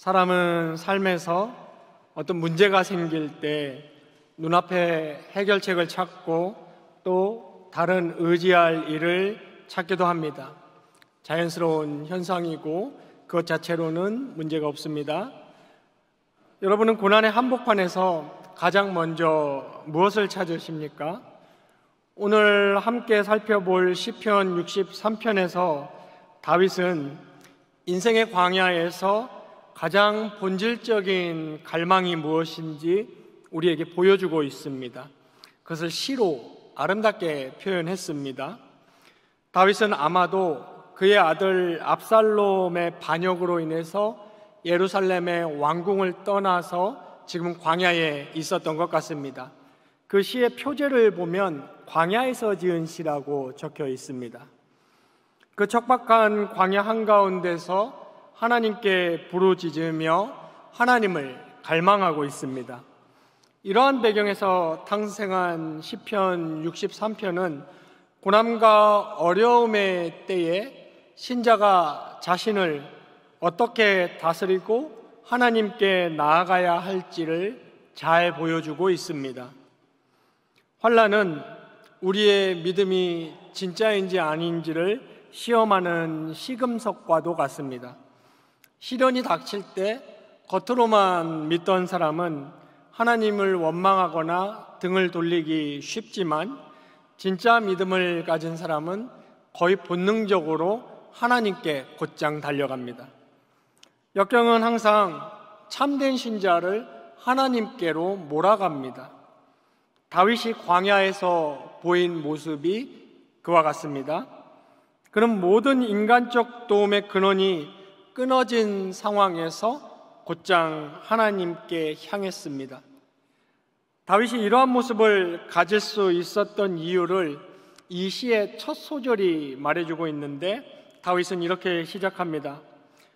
사람은 삶에서 어떤 문제가 생길 때 눈앞에 해결책을 찾고 또 다른 의지할 일을 찾기도 합니다. 자연스러운 현상이고 그것 자체로는 문제가 없습니다. 여러분은 고난의 한복판에서 가장 먼저 무엇을 찾으십니까? 오늘 함께 살펴볼 시편 63편에서 다윗은 인생의 광야에서 가장 본질적인 갈망이 무엇인지 우리에게 보여주고 있습니다. 그것을 시로 아름답게 표현했습니다. 다윗은 아마도 그의 아들 압살롬의 반역으로 인해서 예루살렘의 왕궁을 떠나서 지금 광야에 있었던 것 같습니다. 그 시의 표제를 보면 광야에서 지은 시라고 적혀 있습니다. 그 척박한 광야 한가운데서 하나님께 부르짖으며 하나님을 갈망하고 있습니다. 이러한 배경에서 탄생한 시편 63편은 고난과 어려움의 때에 신자가 자신을 어떻게 다스리고 하나님께 나아가야 할지를 잘 보여주고 있습니다. 환난은 우리의 믿음이 진짜인지 아닌지를 시험하는 시금석과도 같습니다. 시련이 닥칠 때 겉으로만 믿던 사람은 하나님을 원망하거나 등을 돌리기 쉽지만 진짜 믿음을 가진 사람은 거의 본능적으로 하나님께 곧장 달려갑니다. 역경은 항상 참된 신자를 하나님께로 몰아갑니다. 다윗이 광야에서 보인 모습이 그와 같습니다. 그는 모든 인간적 도움의 근원이 끊어진 상황에서 곧장 하나님께 향했습니다. 다윗이 이러한 모습을 가질 수 있었던 이유를 이 시의 첫 소절이 말해주고 있는데 다윗은 이렇게 시작합니다.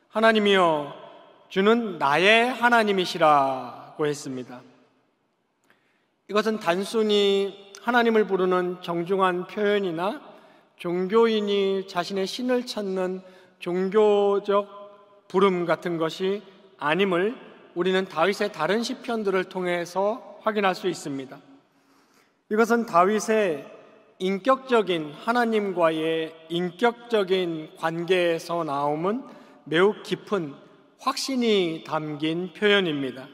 하나님이여, 주는 나의 하나님이시라고 했습니다. 이것은 단순히 하나님을 부르는 정중한 표현이나 종교인이 자신의 신을 찾는 종교적 부름 같은 것이 아님을 우리는 다윗의 다른 시편들을 통해서 확인할 수 있습니다. 이것은 다윗의 인격적인 하나님과의 인격적인 관계에서 나오는 매우 깊은 확신이 담긴 표현입니다.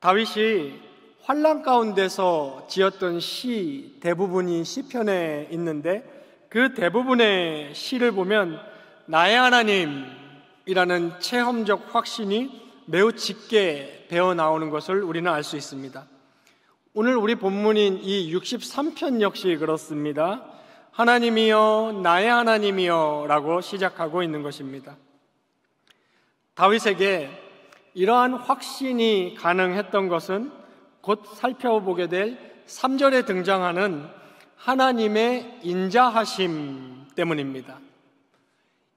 다윗이 환난 가운데서 지었던 시 대부분이 시편에 있는데 그 대부분의 시를 보면 나의 하나님이라는 체험적 확신이 매우 짙게 배어 나오는 것을 우리는 알 수 있습니다. 오늘 우리 본문인 이 63편 역시 그렇습니다. 하나님이여, 나의 하나님이여 라고 시작하고 있는 것입니다. 다윗에게 이러한 확신이 가능했던 것은 곧 살펴보게 될 3절에 등장하는 하나님의 인자하심 때문입니다.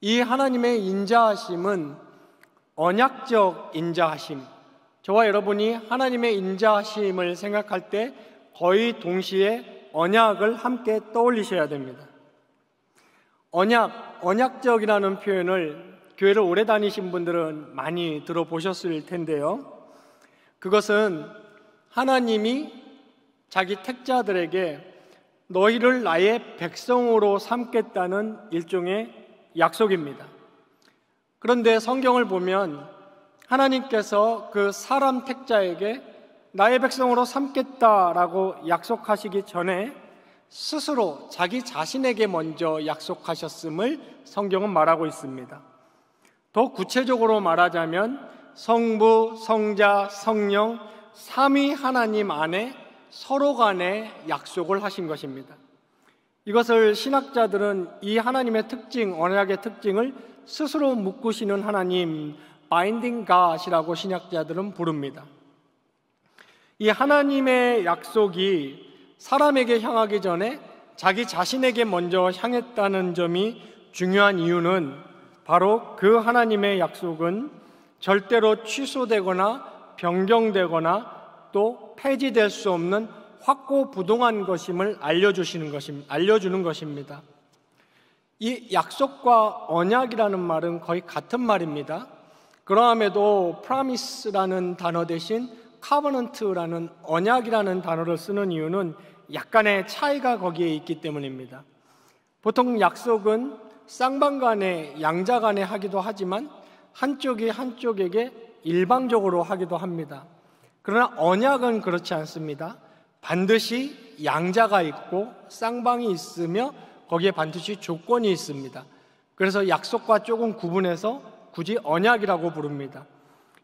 이 하나님의 인자하심은 언약적 인자하심, 저와 여러분이 하나님의 인자하심을 생각할 때 거의 동시에 언약을 함께 떠올리셔야 됩니다. 언약적이라는 표현을 교회를 오래 다니신 분들은 많이 들어보셨을 텐데요. 그것은 하나님이 자기 택자들에게 너희를 나의 백성으로 삼겠다는 일종의 약속입니다. 그런데 성경을 보면 하나님께서 그 사람 택자에게 나의 백성으로 삼겠다라고 약속하시기 전에 스스로 자기 자신에게 먼저 약속하셨음을 성경은 말하고 있습니다. 더 구체적으로 말하자면 성부, 성자, 성령 삼위 하나님 안에 서로 간에 약속을 하신 것입니다. 이것을 신학자들은 이 하나님의 특징, 언약의 특징을 스스로 묶으시는 하나님, Binding God이라고 신학자들은 부릅니다. 이 하나님의 약속이 사람에게 향하기 전에 자기 자신에게 먼저 향했다는 점이 중요한 이유는 바로 그 하나님의 약속은 절대로 취소되거나 변경되거나 또 폐지될 수 없는 확고부동한 것임을 알려주는 것입니다. 이 약속과 언약이라는 말은 거의 같은 말입니다. 그러함에도 promise라는 단어 대신 covenant라는 언약이라는 단어를 쓰는 이유는 약간의 차이가 거기에 있기 때문입니다. 보통 약속은 쌍방 간에, 양자 간에 하기도 하지만 한쪽이 한쪽에게 일방적으로 하기도 합니다. 그러나 언약은 그렇지 않습니다. 반드시 양자가 있고 쌍방이 있으며 거기에 반드시 조건이 있습니다. 그래서 약속과 조금 구분해서 굳이 언약이라고 부릅니다.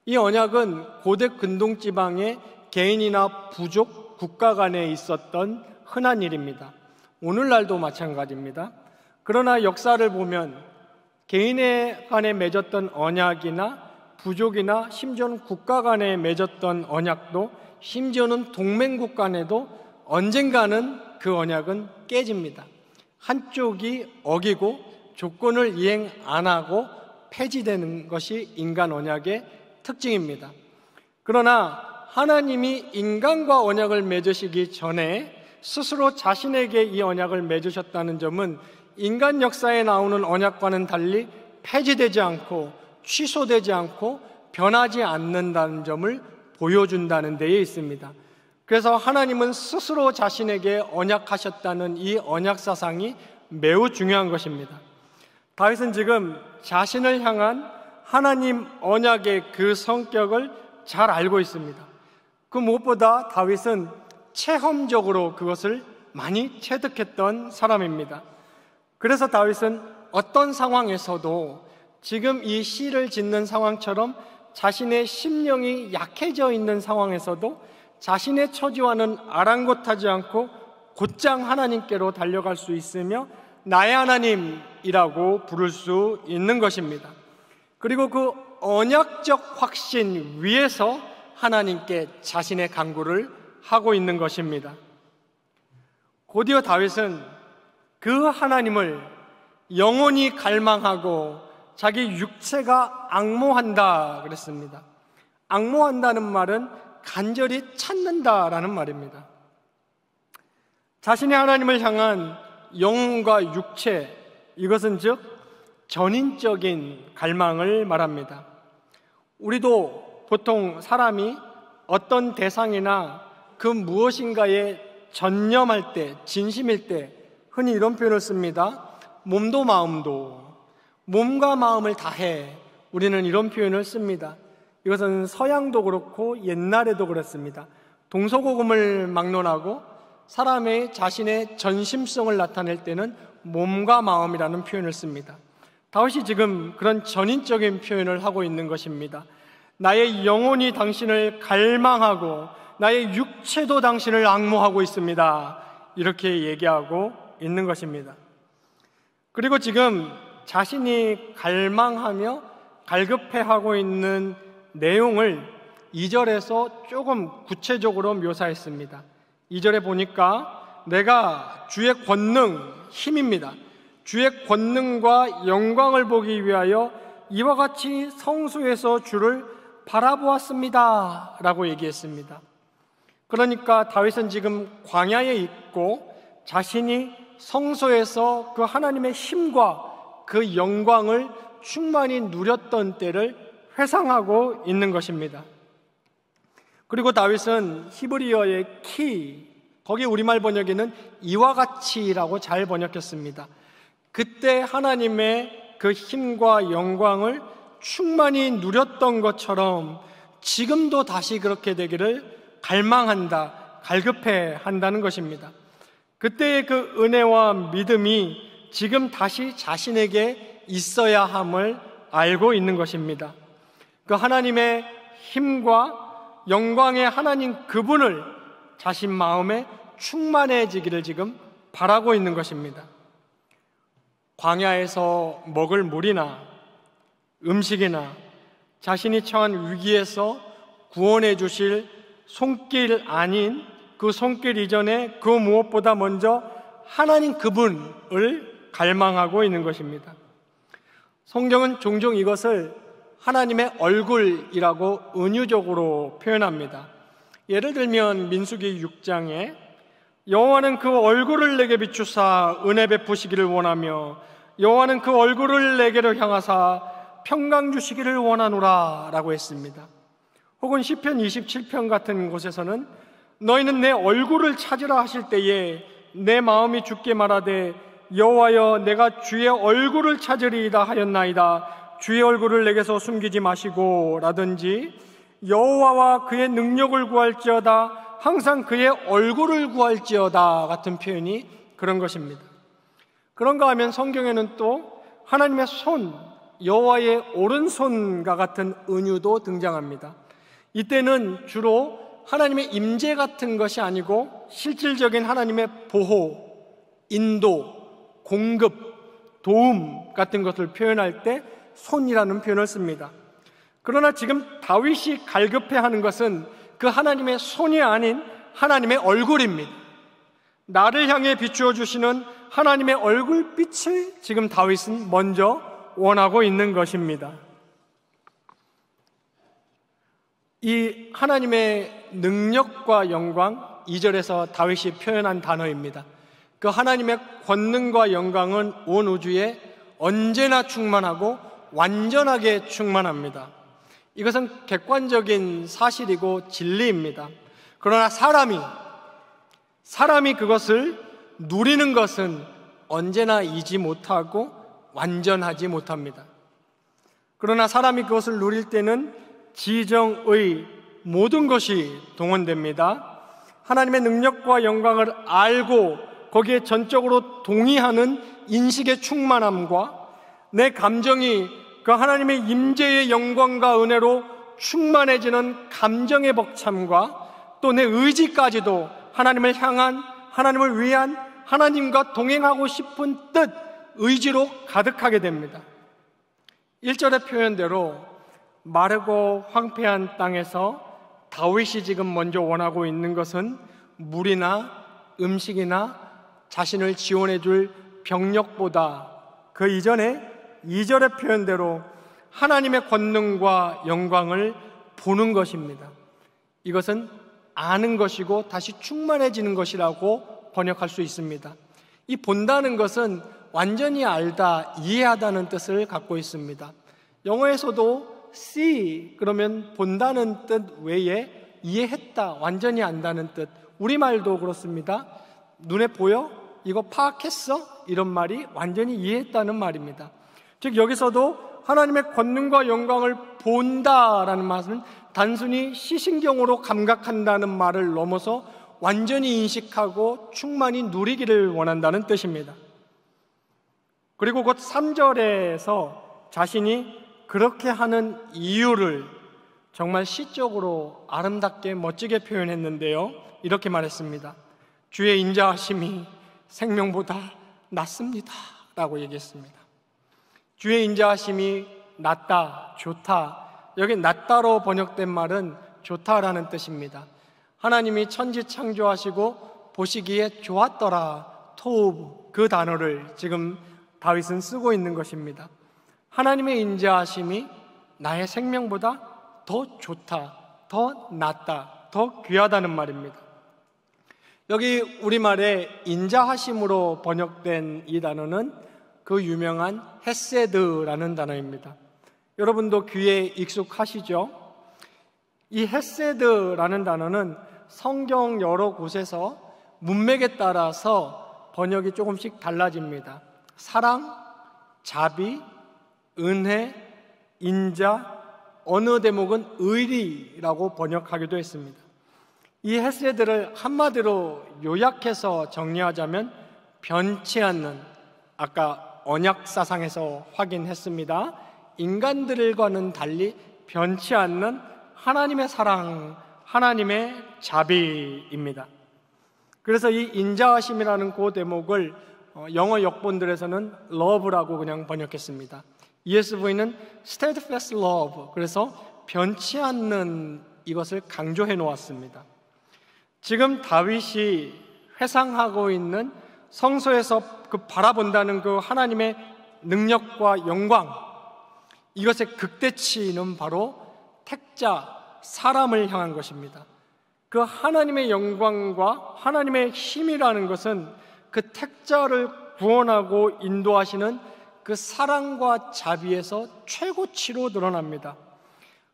이 언약은 고대 근동지방의 개인이나 부족, 국가 간에 있었던 흔한 일입니다. 오늘날도 마찬가지입니다. 그러나 역사를 보면 개인 간에 맺었던 언약이나 부족이나 심지어는 국가 간에 맺었던 언약도, 심지어는 동맹국 간에도 언젠가는 그 언약은 깨집니다. 한쪽이 어기고 조건을 이행 안 하고 폐지되는 것이 인간 언약의 특징입니다. 그러나 하나님이 인간과 언약을 맺으시기 전에 스스로 자신에게 이 언약을 맺으셨다는 점은 인간 역사에 나오는 언약과는 달리 폐지되지 않고 취소되지 않고 변하지 않는다는 점을 보여준다는 데에 있습니다. 그래서 하나님은 스스로 자신에게 언약하셨다는 이 언약 사상이 매우 중요한 것입니다. 다윗은 지금 자신을 향한 하나님 언약의 그 성격을 잘 알고 있습니다. 그 무엇보다 다윗은 체험적으로 그것을 많이 체득했던 사람입니다. 그래서 다윗은 어떤 상황에서도 지금 이 시를 짓는 상황처럼 자신의 심령이 약해져 있는 상황에서도 자신의 처지와는 아랑곳하지 않고 곧장 하나님께로 달려갈 수 있으며 나의 하나님이라고 부를 수 있는 것입니다. 그리고 그 언약적 확신 위에서 하나님께 자신의 간구를 하고 있는 것입니다. 곧이어 다윗은 그 하나님을 영원히 갈망하고 자기 육체가 앙모한다 그랬습니다. 앙모한다는 말은 간절히 찾는다라는 말입니다. 자신의 하나님을 향한 영혼과 육체, 이것은 즉 전인적인 갈망을 말합니다. 우리도 보통 사람이 어떤 대상이나 그 무엇인가에 전념할 때, 진심일 때 흔히 이런 표현을 씁니다. 몸도 마음도, 몸과 마음을 다해, 우리는 이런 표현을 씁니다. 이것은 서양도 그렇고 옛날에도 그랬습니다. 동서고금을 막론하고 사람의 자신의 전심성을 나타낼 때는 몸과 마음이라는 표현을 씁니다. 다윗이 지금 그런 전인적인 표현을 하고 있는 것입니다. 나의 영혼이 당신을 갈망하고 나의 육체도 당신을 앙모하고 있습니다. 이렇게 얘기하고 있는 것입니다. 그리고 지금 자신이 갈망하며 갈급해하고 있는 내용을 2절에서 조금 구체적으로 묘사했습니다. 2절에 보니까 내가 주의 권능, 힘입니다. 주의 권능과 영광을 보기 위하여 이와 같이 성소에서 주를 바라보았습니다 라고 얘기했습니다. 그러니까 다윗은 지금 광야에 있고 자신이 성소에서 그 하나님의 힘과 그 영광을 충만히 누렸던 때를 회상하고 있는 것입니다. 그리고 다윗은 히브리어의 키, 거기 우리말 번역에는 이와 같이라고 잘 번역했습니다. 그때 하나님의 그 힘과 영광을 충만히 누렸던 것처럼 지금도 다시 그렇게 되기를 갈망한다, 갈급해 한다는 것입니다. 그때의 그 은혜와 믿음이 지금 다시 자신에게 있어야 함을 알고 있는 것입니다. 그 하나님의 힘과 영광의 하나님 그분을 자신 마음에 충만해지기를 지금 바라고 있는 것입니다. 광야에서 먹을 물이나 음식이나 자신이 처한 위기에서 구원해 주실 손길 아닌 그 손길 이전에 그 무엇보다 먼저 하나님 그분을 갈망하고 있는 것입니다. 성경은 종종 이것을 하나님의 얼굴이라고 은유적으로 표현합니다. 예를 들면 민수기 6장에 여호와는 그 얼굴을 내게 비추사 은혜 베푸시기를 원하며 여호와는 그 얼굴을 내게로 향하사 평강 주시기를 원하노라 라고 했습니다. 혹은 시편 27편 같은 곳에서는 너희는 내 얼굴을 찾으라 하실 때에 내 마음이 주께 말하되 여호와여 내가 주의 얼굴을 찾으리이다 하였나이다. 주의 얼굴을 내게서 숨기지 마시고 라든지 여호와와 그의 능력을 구할지어다 항상 그의 얼굴을 구할지어다 같은 표현이 그런 것입니다. 그런가 하면 성경에는 또 하나님의 손, 여호와의 오른손과 같은 은유도 등장합니다. 이때는 주로 하나님의 임재 같은 것이 아니고 실질적인 하나님의 보호, 인도, 공급, 도움 같은 것을 표현할 때 손이라는 표현을 씁니다. 그러나 지금 다윗이 갈급해하는 것은 그 하나님의 손이 아닌 하나님의 얼굴입니다. 나를 향해 비추어 주시는 하나님의 얼굴빛을 지금 다윗은 먼저 원하고 있는 것입니다. 이 하나님의 능력과 영광, 2절에서 다윗이 표현한 단어입니다. 그 하나님의 권능과 영광은 온 우주에 언제나 충만하고 완전하게 충만합니다. 이것은 객관적인 사실이고 진리입니다. 그러나 사람이 그것을 누리는 것은 언제나 이지 못하고 완전하지 못합니다. 그러나 사람이 그것을 누릴 때는 지정의 모든 것이 동원됩니다. 하나님의 능력과 영광을 알고 거기에 전적으로 동의하는 인식의 충만함과 내 감정이 그 하나님의 임재의 영광과 은혜로 충만해지는 감정의 벅참과 또 내 의지까지도 하나님을 향한, 하나님을 위한, 하나님과 동행하고 싶은 뜻, 의지로 가득하게 됩니다. 1절의 표현대로 마르고 황폐한 땅에서 다윗이 지금 먼저 원하고 있는 것은 물이나 음식이나 자신을 지원해 줄 병력보다 그 이전에 2절의 표현대로 하나님의 권능과 영광을 보는 것입니다. 이것은 아는 것이고 다시 충만해지는 것이라고 번역할 수 있습니다. 이 본다는 것은 완전히 알다, 이해하다는 뜻을 갖고 있습니다. 영어에서도 see 그러면 본다는 뜻 외에 이해했다, 완전히 안다는 뜻. 우리말도 그렇습니다. 눈에 보여? 이거 파악했어? 이런 말이 완전히 이해했다는 말입니다. 즉 여기서도 하나님의 권능과 영광을 본다라는 말은 단순히 시신경으로 감각한다는 말을 넘어서 완전히 인식하고 충만히 누리기를 원한다는 뜻입니다. 그리고 곧 3절에서 자신이 그렇게 하는 이유를 정말 시적으로 아름답게 멋지게 표현했는데요, 이렇게 말했습니다. 주의 인자하심이 생명보다 낫습니다 라고 얘기했습니다. 주의 인자하심이 낫다, 좋다. 여기 낫다로 번역된 말은 좋다라는 뜻입니다. 하나님이 천지 창조하시고 보시기에 좋았더라, 토브, 그 단어를 지금 다윗은 쓰고 있는 것입니다. 하나님의 인자하심이 나의 생명보다 더 좋다, 더 낫다, 더 귀하다는 말입니다. 여기 우리말에 인자하심으로 번역된 이 단어는 그 유명한 헤세드라는 단어입니다. 여러분도 귀에 익숙하시죠? 이 헤세드라는 단어는 성경 여러 곳에서 문맥에 따라서 번역이 조금씩 달라집니다. 사랑, 자비, 은혜, 인자, 어느 대목은 의리라고 번역하기도 했습니다. 이 헤세드를 한마디로 요약해서 정리하자면 변치 않는, 아까 언약사상에서 확인했습니다. 인간들과는 달리 변치 않는 하나님의 사랑, 하나님의 자비입니다. 그래서 이 인자하심이라는 그 대목을 영어 역본들에서는 love라고 그냥 번역했습니다. ESV는 steadfast love, 그래서 변치 않는 이것을 강조해 놓았습니다. 지금 다윗이 회상하고 있는 성소에서 그 바라본다는 그 하나님의 능력과 영광, 이것의 극대치는 바로 택자, 사람을 향한 것입니다. 그 하나님의 영광과 하나님의 힘이라는 것은 그 택자를 구원하고 인도하시는 그 사랑과 자비에서 최고치로 드러납니다.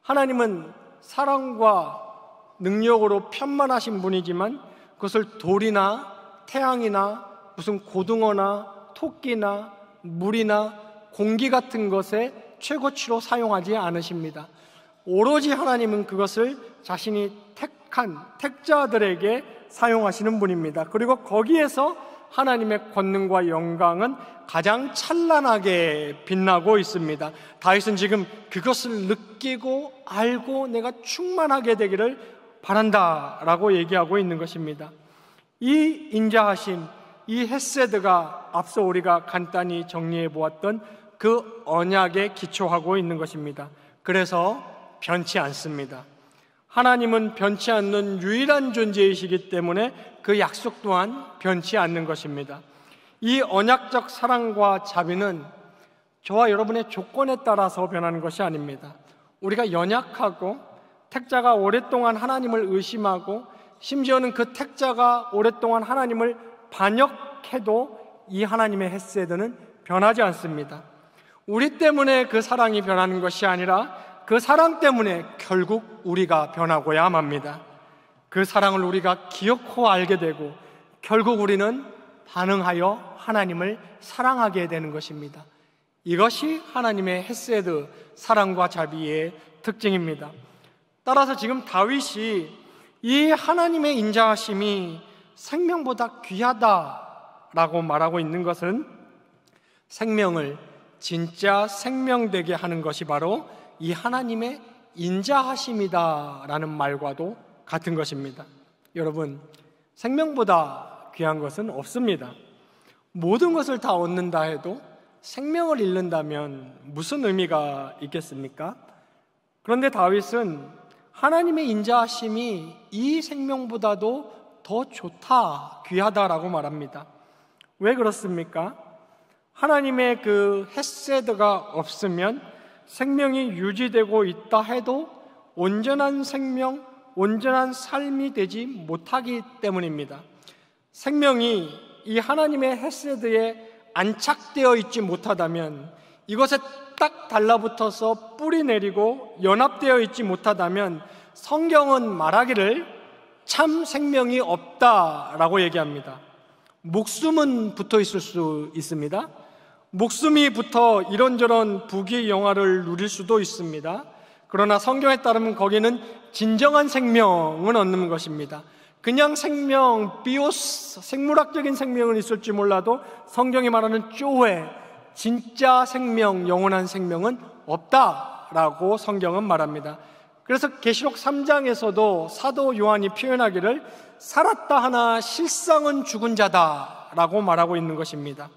하나님은 사랑과 능력으로 편만하신 분이지만 그것을 돌이나 태양이나 무슨 고등어나 토끼나 물이나 공기 같은 것에 최고치로 사용하지 않으십니다. 오로지 하나님은 그것을 자신이 택한 택자들에게 사용하시는 분입니다. 그리고 거기에서 하나님의 권능과 영광은 가장 찬란하게 빛나고 있습니다. 다윗은 지금 그것을 느끼고 알고 내가 충만하게 되기를 바란다라고 얘기하고 있는 것입니다. 이 인자하심, 이 헤세드가 앞서 우리가 간단히 정리해 보았던 그 언약에 기초하고 있는 것입니다. 그래서 변치 않습니다. 하나님은 변치 않는 유일한 존재이시기 때문에 그 약속 또한 변치 않는 것입니다. 이 언약적 사랑과 자비는 저와 여러분의 조건에 따라서 변하는 것이 아닙니다. 우리가 연약하고 택자가 오랫동안 하나님을 의심하고 심지어는 그 택자가 오랫동안 하나님을 반역해도 이 하나님의 헤세드는 변하지 않습니다. 우리 때문에 그 사랑이 변하는 것이 아니라 그 사랑 때문에 결국 우리가 변하고야 합니다. 그 사랑을 우리가 기억하고 알게 되고 결국 우리는 반응하여 하나님을 사랑하게 되는 것입니다. 이것이 하나님의 헤세드, 사랑과 자비의 특징입니다. 따라서 지금 다윗이 이 하나님의 인자하심이 생명보다 귀하다라고 말하고 있는 것은 생명을 진짜 생명되게 하는 것이 바로 이 하나님의 인자하심이다라는 말과도 같은 것입니다. 여러분, 생명보다 귀한 것은 없습니다. 모든 것을 다 얻는다 해도 생명을 잃는다면 무슨 의미가 있겠습니까? 그런데 다윗은 하나님의 인자하심이 이 생명보다도 더 좋다, 귀하다라고 말합니다. 왜 그렇습니까? 하나님의 그 헤세드가 없으면 생명이 유지되고 있다 해도 온전한 생명, 온전한 삶이 되지 못하기 때문입니다. 생명이 이 하나님의 헤세드에 안착되어 있지 못하다면, 이것에 딱 달라붙어서 뿌리 내리고 연합되어 있지 못하다면 성경은 말하기를 참 생명이 없다라고 얘기합니다. 목숨은 붙어 있을 수 있습니다. 목숨이 붙어 이런저런 부귀 영화를 누릴 수도 있습니다. 그러나 성경에 따르면 거기는 진정한 생명은 없는 것입니다. 그냥 생명, 비오스, 생물학적인 생명은 있을지 몰라도 성경이 말하는 쪼에, 진짜 생명, 영원한 생명은 없다라고 성경은 말합니다. 그래서 계시록 3장에서도 사도 요한이 표현하기를 살았다 하나 실상은 죽은 자다라고 말하고 있는 것입니다.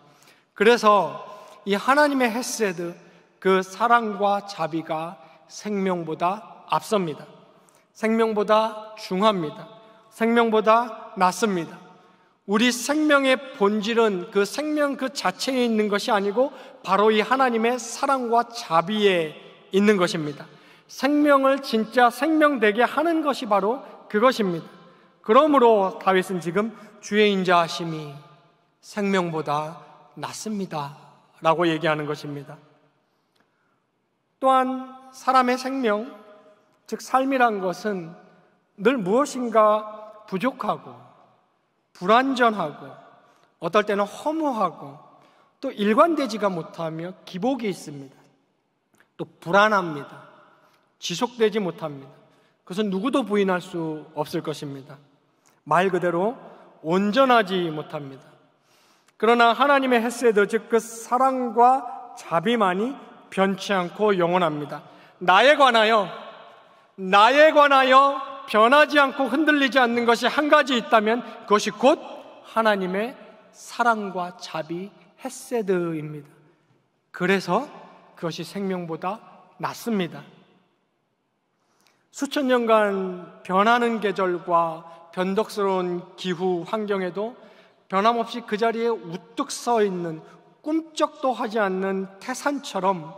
그래서 이 하나님의 헤세드, 그 사랑과 자비가 생명보다 앞섭니다. 생명보다 중합니다. 생명보다 낫습니다. 우리 생명의 본질은 그 생명 그 자체에 있는 것이 아니고 바로 이 하나님의 사랑과 자비에 있는 것입니다. 생명을 진짜 생명되게 하는 것이 바로 그것입니다. 그러므로 다윗은 지금 주의 인자하심이 생명보다 낫습니다 라고 얘기하는 것입니다. 또한 사람의 생명, 즉 삶이란 것은 늘 무엇인가 부족하고 불완전하고 어떨 때는 허무하고 또 일관되지가 못하며 기복이 있습니다. 또 불안합니다. 지속되지 못합니다. 그것은 누구도 부인할 수 없을 것입니다. 말 그대로 온전하지 못합니다. 그러나 하나님의 헤세드, 즉 그 사랑과 자비만이 변치 않고 영원합니다. 나에 관하여 변하지 않고 흔들리지 않는 것이 한 가지 있다면 그것이 곧 하나님의 사랑과 자비, 헤세드입니다. 그래서 그것이 생명보다 낫습니다. 수천 년간 변하는 계절과 변덕스러운 기후 환경에도 변함없이 그 자리에 우뚝 서 있는, 꿈쩍도 하지 않는 태산처럼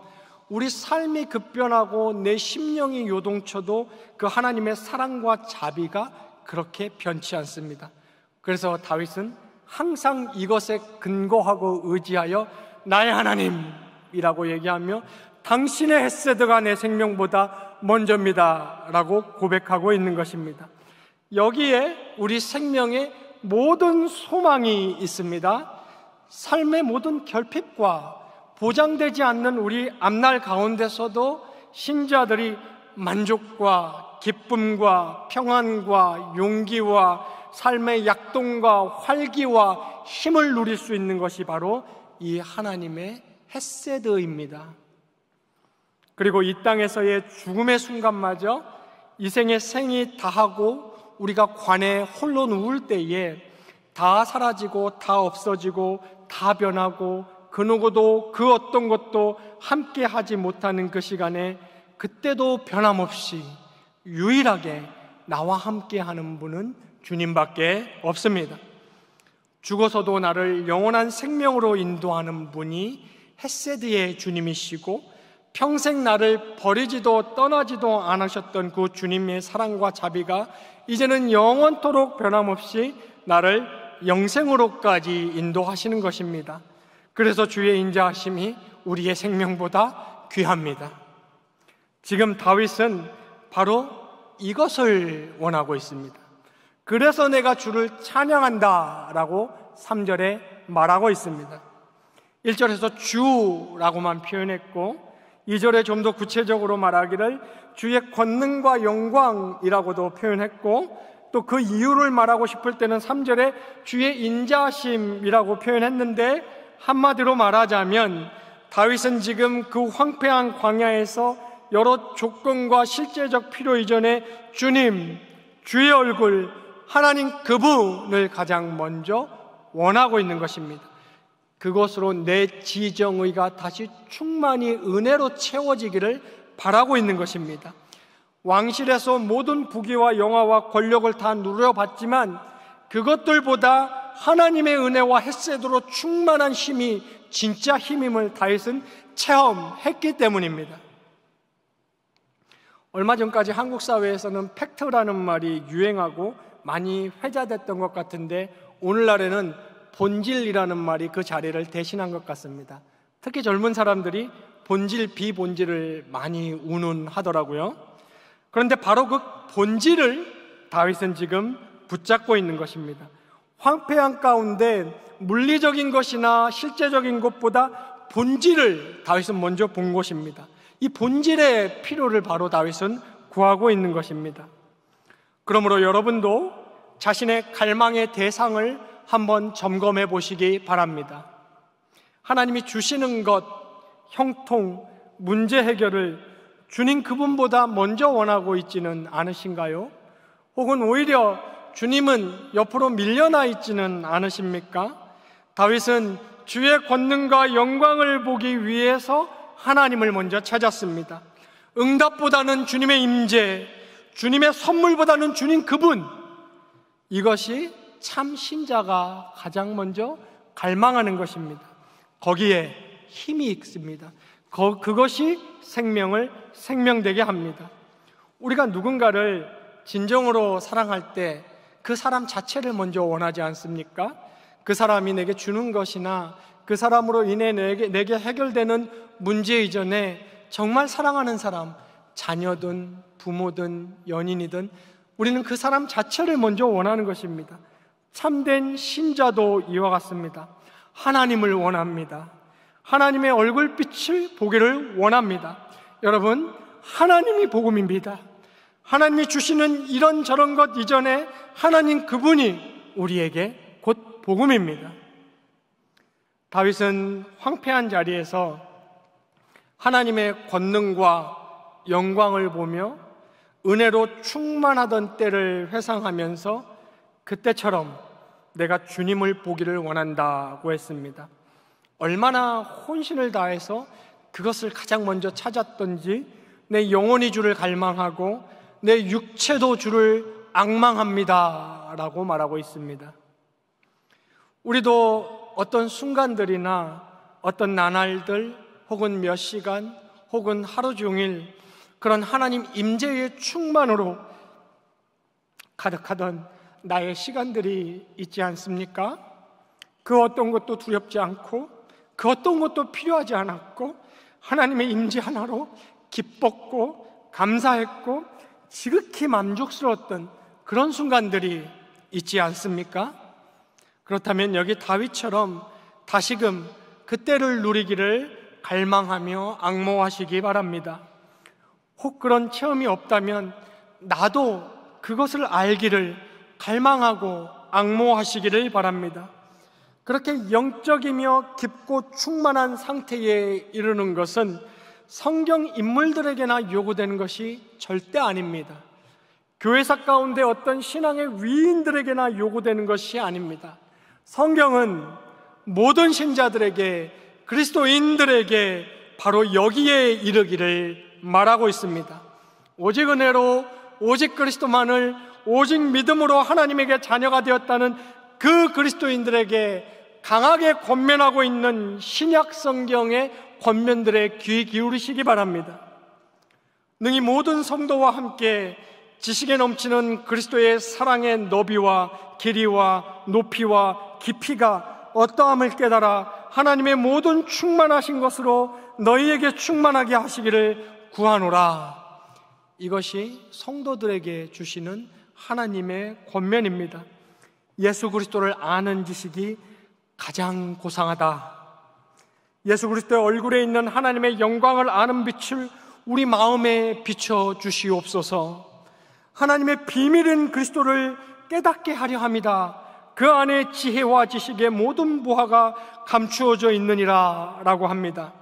우리 삶이 급변하고 내 심령이 요동쳐도 그 하나님의 사랑과 자비가 그렇게 변치 않습니다. 그래서 다윗은 항상 이것에 근거하고 의지하여 나의 하나님, 하나님이라고 얘기하며 당신의 헤세드가 내 생명보다 먼저입니다 라고 고백하고 있는 것입니다. 여기에 우리 생명의 모든 소망이 있습니다. 삶의 모든 결핍과 보장되지 않는 우리 앞날 가운데서도 신자들이 만족과 기쁨과 평안과 용기와 삶의 약동과 활기와 힘을 누릴 수 있는 것이 바로 이 하나님의 헤세드입니다. 그리고 이 땅에서의 죽음의 순간마저 이 생의 생이 다하고 우리가 관에 홀로 누울 때에 다 사라지고 다 없어지고 다 변하고 그 누구도 그 어떤 것도 함께 하지 못하는 그 시간에 그때도 변함없이 유일하게 나와 함께 하는 분은 주님밖에 없습니다. 죽어서도 나를 영원한 생명으로 인도하는 분이 헤세드의 주님이시고 평생 나를 버리지도 떠나지도 않으셨던 그 주님의 사랑과 자비가 이제는 영원토록 변함없이 나를 영생으로까지 인도하시는 것입니다. 그래서 주의 인자하심이 우리의 생명보다 귀합니다. 지금 다윗은 바로 이것을 원하고 있습니다. 그래서 내가 주를 찬양한다 라고 3절에 말하고 있습니다. 1절에서 주라고만 표현했고 2절에 좀 더 구체적으로 말하기를 주의 권능과 영광이라고도 표현했고 또 그 이유를 말하고 싶을 때는 3절에 주의 인자심이라고 표현했는데 한마디로 말하자면 다윗은 지금 그 황폐한 광야에서 여러 조건과 실제적 필요 이전에 주님, 주의 얼굴, 하나님 그분을 가장 먼저 원하고 있는 것입니다. 그것으로 내 지정의가 다시 충만히 은혜로 채워지기를 바라고 있는 것입니다. 왕실에서 모든 부귀와 영화와 권력을 다 누려봤지만 그것들보다 하나님의 은혜와 헤세드로 충만한 힘이 진짜 힘임을 다윗은 체험했기 때문입니다. 얼마 전까지 한국 사회에서는 팩트라는 말이 유행하고 많이 회자됐던 것 같은데 오늘날에는 본질이라는 말이 그 자리를 대신한 것 같습니다. 특히 젊은 사람들이 본질, 비본질을 많이 운운하더라고요. 그런데 바로 그 본질을 다윗은 지금 붙잡고 있는 것입니다. 황폐한 가운데 물리적인 것이나 실제적인 것보다 본질을 다윗은 먼저 본 것입니다. 이 본질의 필요를 바로 다윗은 구하고 있는 것입니다. 그러므로 여러분도 자신의 갈망의 대상을 한번 점검해 보시기 바랍니다. 하나님이 주시는 것, 형통, 문제 해결을 주님 그분보다 먼저 원하고 있지는 않으신가요? 혹은 오히려 주님은 옆으로 밀려나 있지는 않으십니까? 다윗은 주의 권능과 영광을 보기 위해서 하나님을 먼저 찾았습니다. 응답보다는 주님의 임재, 주님의 선물보다는 주님 그분, 이것이 참 신자가 가장 먼저 갈망하는 것입니다. 거기에 힘이 있습니다. 그것이 생명을 생명되게 합니다. 우리가 누군가를 진정으로 사랑할 때 그 사람 자체를 먼저 원하지 않습니까? 그 사람이 내게 주는 것이나 그 사람으로 인해 내게 해결되는 문제 이전에 정말 사랑하는 사람, 자녀든 부모든 연인이든 우리는 그 사람 자체를 먼저 원하는 것입니다. 참된 신자도 이와 같습니다. 하나님을 원합니다. 하나님의 얼굴빛을 보기를 원합니다. 여러분, 하나님이 복음입니다. 하나님이 주시는 이런저런 것 이전에 하나님 그분이 우리에게 곧 복음입니다. 다윗은 황폐한 자리에서 하나님의 권능과 영광을 보며 은혜로 충만하던 때를 회상하면서 그때처럼 내가 주님을 보기를 원한다고 했습니다. 얼마나 혼신을 다해서 그것을 가장 먼저 찾았던지 내 영혼이 주를 갈망하고 내 육체도 주를 앙망합니다 라고 말하고 있습니다. 우리도 어떤 순간들이나 어떤 나날들 혹은 몇 시간 혹은 하루 종일 그런 하나님 임재의 충만으로 가득하던 나의 시간들이 있지 않습니까? 그 어떤 것도 두렵지 않고 그 어떤 것도 필요하지 않았고 하나님의 임재 하나로 기뻤고 감사했고 지극히 만족스러웠던 그런 순간들이 있지 않습니까? 그렇다면 여기 다윗처럼 다시금 그때를 누리기를 갈망하며 앙모하시기 바랍니다. 혹 그런 체험이 없다면 나도 그것을 알기를 갈망하고 앙모하시기를 바랍니다. 그렇게 영적이며 깊고 충만한 상태에 이르는 것은 성경 인물들에게나 요구되는 것이 절대 아닙니다. 교회사 가운데 어떤 신앙의 위인들에게나 요구되는 것이 아닙니다. 성경은 모든 신자들에게, 그리스도인들에게 바로 여기에 이르기를 말하고 있습니다. 오직 은혜로, 오직 그리스도만을, 오직 믿음으로 하나님에게 자녀가 되었다는 그 그리스도인들에게 강하게 권면하고 있는 신약 성경의 권면들에 귀 기울이시기 바랍니다. 능히 모든 성도와 함께 지식에 넘치는 그리스도의 사랑의 너비와 길이와 높이와 깊이가 어떠함을 깨달아 하나님의 모든 충만하신 것으로 너희에게 충만하게 하시기를 구하노라. 이것이 성도들에게 주시는 하나님의 권면입니다. 예수 그리스도를 아는 지식이 가장 고상하다. 예수 그리스도의 얼굴에 있는 하나님의 영광을 아는 빛을 우리 마음에 비춰 주시옵소서. 하나님의 비밀인 그리스도를 깨닫게 하려 합니다. 그 안에 지혜와 지식의 모든 보화가 감추어져 있느니라 라고 합니다.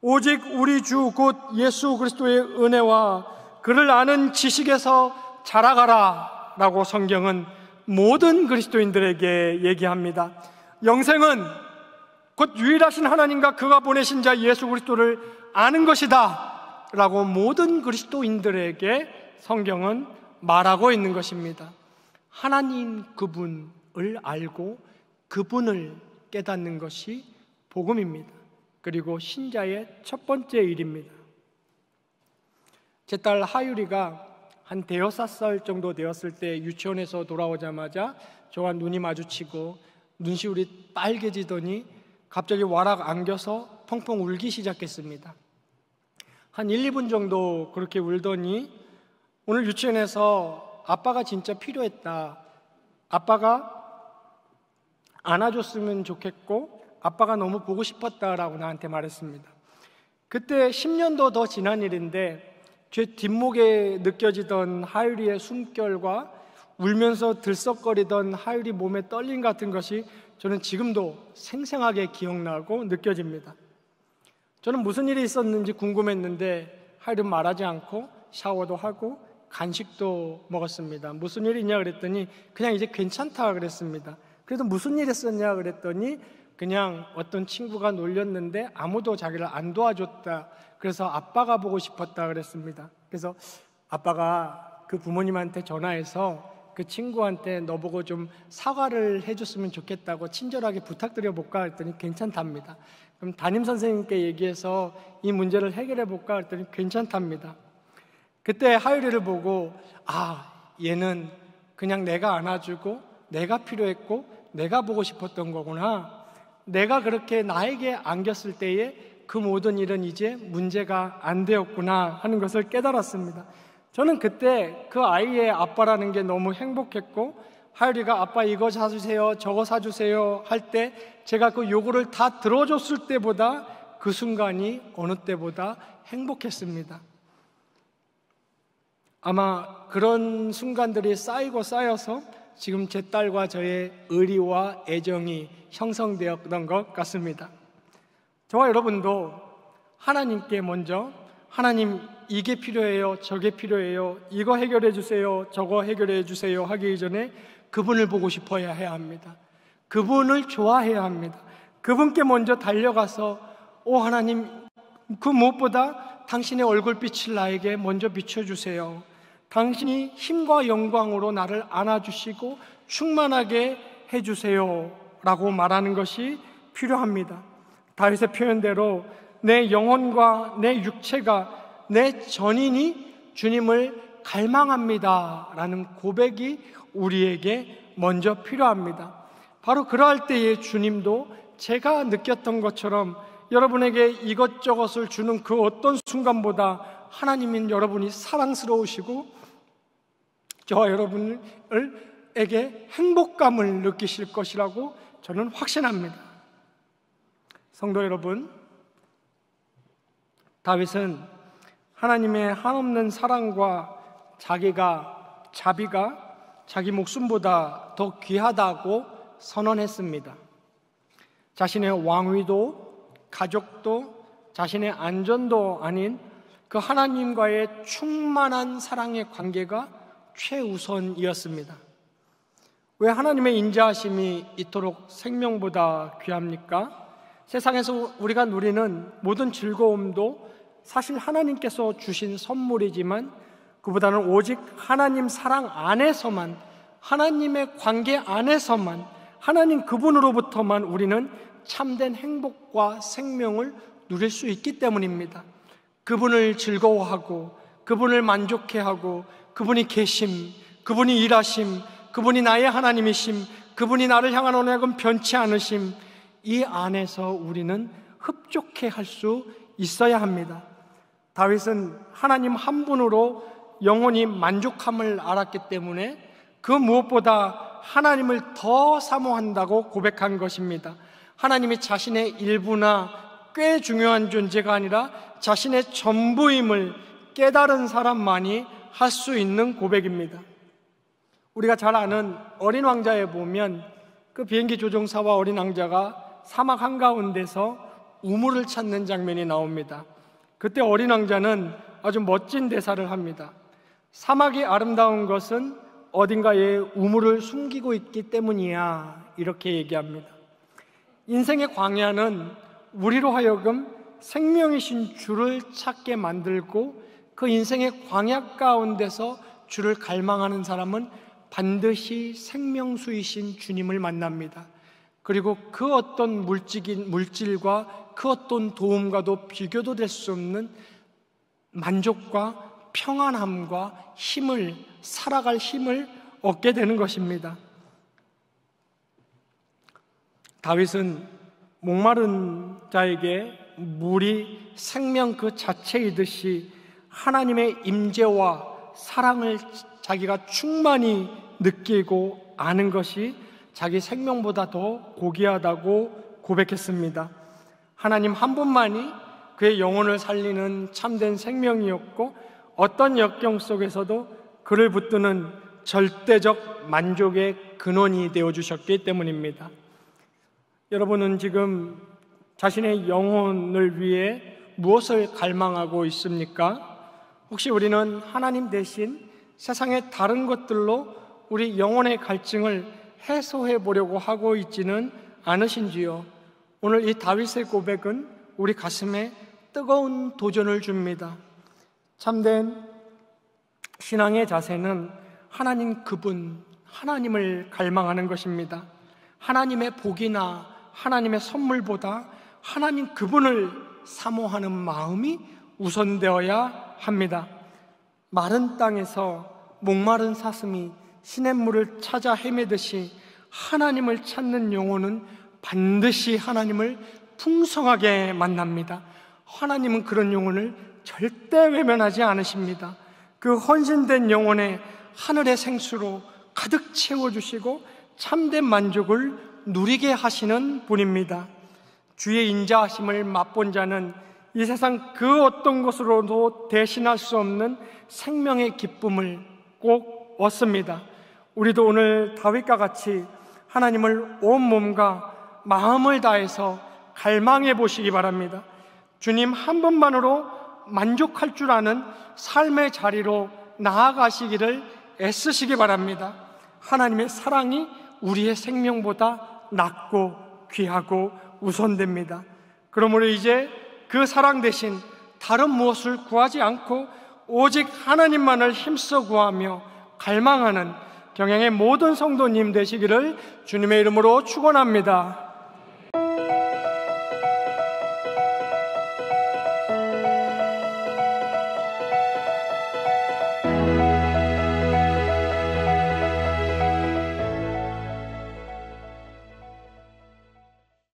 오직 우리 주 곧 예수 그리스도의 은혜와 그를 아는 지식에서 자라가라 라고 성경은 모든 그리스도인들에게 얘기합니다. 영생은 곧 유일하신 하나님과 그가 보내신 자 예수 그리스도를 아는 것이다 라고 모든 그리스도인들에게 성경은 말하고 있는 것입니다. 하나님 그분을 알고 그분을 깨닫는 것이 복음입니다. 그리고 신자의 첫 번째 일입니다. 제 딸 하율이가 한 5살 정도 되었을 때 유치원에서 돌아오자마자 저와 눈이 마주치고 눈시울이 빨개지더니 갑자기 와락 안겨서 펑펑 울기 시작했습니다. 한 1, 2분 정도 그렇게 울더니 오늘 유치원에서 아빠가 진짜 필요했다, 아빠가 안아줬으면 좋겠고 아빠가 너무 보고 싶었다라고 나한테 말했습니다. 그때 10년도 더 지난 일인데 제 뒷목에 느껴지던 하율이의 숨결과 울면서 들썩거리던 하율이 몸의 떨림 같은 것이 저는 지금도 생생하게 기억나고 느껴집니다. 저는 무슨 일이 있었는지 궁금했는데 하율은 말하지 않고 샤워도 하고 간식도 먹었습니다. 무슨 일이냐 그랬더니 그냥 이제 괜찮다 그랬습니다. 그래서 무슨 일 있었냐 그랬더니 그냥 어떤 친구가 놀렸는데 아무도 자기를 안 도와줬다. 그래서 아빠가 보고 싶었다 그랬습니다. 그래서 아빠가 그 부모님한테 전화해서 그 친구한테 너보고 좀 사과를 해줬으면 좋겠다고 친절하게 부탁드려 볼까 했더니 괜찮답니다. 그럼 담임선생님께 얘기해서 이 문제를 해결해 볼까 했더니 괜찮답니다. 그때 하율이를 보고 얘는 그냥 내가 안아주고 내가 필요했고 내가 보고 싶었던 거구나. 내가 그렇게 나에게 안겼을 때에 그 모든 일은 이제 문제가 안 되었구나 하는 것을 깨달았습니다. 저는 그때 그 아이의 아빠라는 게 너무 행복했고 하율이가 아빠 이거 사주세요 저거 사주세요 할 때 제가 그 요구를 다 들어줬을 때보다 그 순간이 어느 때보다 행복했습니다. 아마 그런 순간들이 쌓이고 쌓여서 지금 제 딸과 저의 의리와 애정이 형성되었던 것 같습니다. 저와 여러분도 하나님께 먼저 하나님 이게 필요해요 저게 필요해요 이거 해결해 주세요 저거 해결해 주세요 하기 이전에 그분을 보고 싶어야 해야 합니다. 그분을 좋아해야 합니다. 그분께 먼저 달려가서 하나님 그 무엇보다 당신의 얼굴빛을 나에게 먼저 비춰주세요. 당신이 힘과 영광으로 나를 안아주시고 충만하게 해주세요 라고 말하는 것이 필요합니다. 다윗의 표현대로 내 영혼과 내 육체가 내 전인이 주님을 갈망합니다 라는 고백이 우리에게 먼저 필요합니다. 바로 그러할 때에 주님도 제가 느꼈던 것처럼 여러분에게 이것저것을 주는 그 어떤 순간보다 하나님인 여러분이 사랑스러우시고 저와 여러분에게 행복감을 느끼실 것이라고 저는 확신합니다. 성도 여러분, 다윗은 하나님의 한없는 사랑과 자비가 자기 목숨보다 더 귀하다고 선언했습니다. 자신의 왕위도 가족도 자신의 안전도 아닌 그 하나님과의 충만한 사랑의 관계가 최우선이었습니다. 왜 하나님의 인자하심이 이토록 생명보다 귀합니까? 세상에서 우리가 누리는 모든 즐거움도 사실 하나님께서 주신 선물이지만 그보다는 오직 하나님 사랑 안에서만, 하나님의 관계 안에서만, 하나님 그분으로부터만 우리는 참된 행복과 생명을 누릴 수 있기 때문입니다. 그분을 즐거워하고 그분을 만족해하고 그분이 계심, 그분이 일하심, 그분이 나의 하나님이심, 그분이 나를 향한 언약은 변치 않으심, 이 안에서 우리는 흡족해 할 수 있어야 합니다. 다윗은 하나님 한 분으로 영원히 만족함을 알았기 때문에 그 무엇보다 하나님을 더 사모한다고 고백한 것입니다. 하나님이 자신의 일부나 꽤 중요한 존재가 아니라 자신의 전부임을 깨달은 사람만이 할 수 있는 고백입니다. 우리가 잘 아는 어린 왕자에 보면 그 비행기 조종사와 어린 왕자가 사막 한가운데서 우물을 찾는 장면이 나옵니다. 그때 어린 왕자는 아주 멋진 대사를 합니다. 사막이 아름다운 것은 어딘가에 우물을 숨기고 있기 때문이야, 이렇게 얘기합니다. 인생의 광야는 우리로 하여금 생명이신 주를 찾게 만들고 그 인생의 광야 가운데서 주를 갈망하는 사람은 반드시 생명수이신 주님을 만납니다. 그리고 그 어떤 물질과 그 어떤 도움과도 비교도 될 수 없는 만족과 평안함과 힘을, 살아갈 힘을 얻게 되는 것입니다. 다윗은 목마른 자에게 물이 생명 그 자체이듯이 하나님의 임재와 사랑을 자기가 충만히 느끼고 아는 것이 자기 생명보다 더 고귀하다고 고백했습니다. 하나님 한 분만이 그의 영혼을 살리는 참된 생명이었고 어떤 역경 속에서도 그를 붙드는 절대적 만족의 근원이 되어주셨기 때문입니다. 여러분은 지금 자신의 영혼을 위해 무엇을 갈망하고 있습니까? 혹시 우리는 하나님 대신 세상의 다른 것들로 우리 영혼의 갈증을 해소해 보려고 하고 있지는 않으신지요? 오늘 이 다윗의 고백은 우리 가슴에 뜨거운 도전을 줍니다. 참된 신앙의 자세는 하나님 그분, 하나님을 갈망하는 것입니다. 하나님의 복이나 하나님의 선물보다 하나님 그분을 사모하는 마음이 우선되어야 합니다. 마른 땅에서 목마른 사슴이 시냇물을 찾아 헤매듯이 하나님을 찾는 영혼은 반드시 하나님을 풍성하게 만납니다. 하나님은 그런 영혼을 절대 외면하지 않으십니다. 그 헌신된 영혼에 하늘의 생수로 가득 채워주시고 참된 만족을 누리게 하시는 분입니다. 주의 인자하심을 맛본 자는 이 세상 그 어떤 것으로도 대신할 수 없는 생명의 기쁨을 꼭 얻습니다. 우리도 오늘 다윗과 같이 하나님을 온 몸과 마음을 다해서 갈망해 보시기 바랍니다. 주님 한 분만으로 만족할 줄 아는 삶의 자리로 나아가시기를 애쓰시기 바랍니다. 하나님의 사랑이 우리의 생명보다 낫고 귀하고 우선됩니다. 그러므로 이제 그 사랑 대신 다른 무엇을 구하지 않고 오직 하나님만을 힘써 구하며 갈망하는 경영의 모든 성도님 되시기를 주님의 이름으로 축원합니다.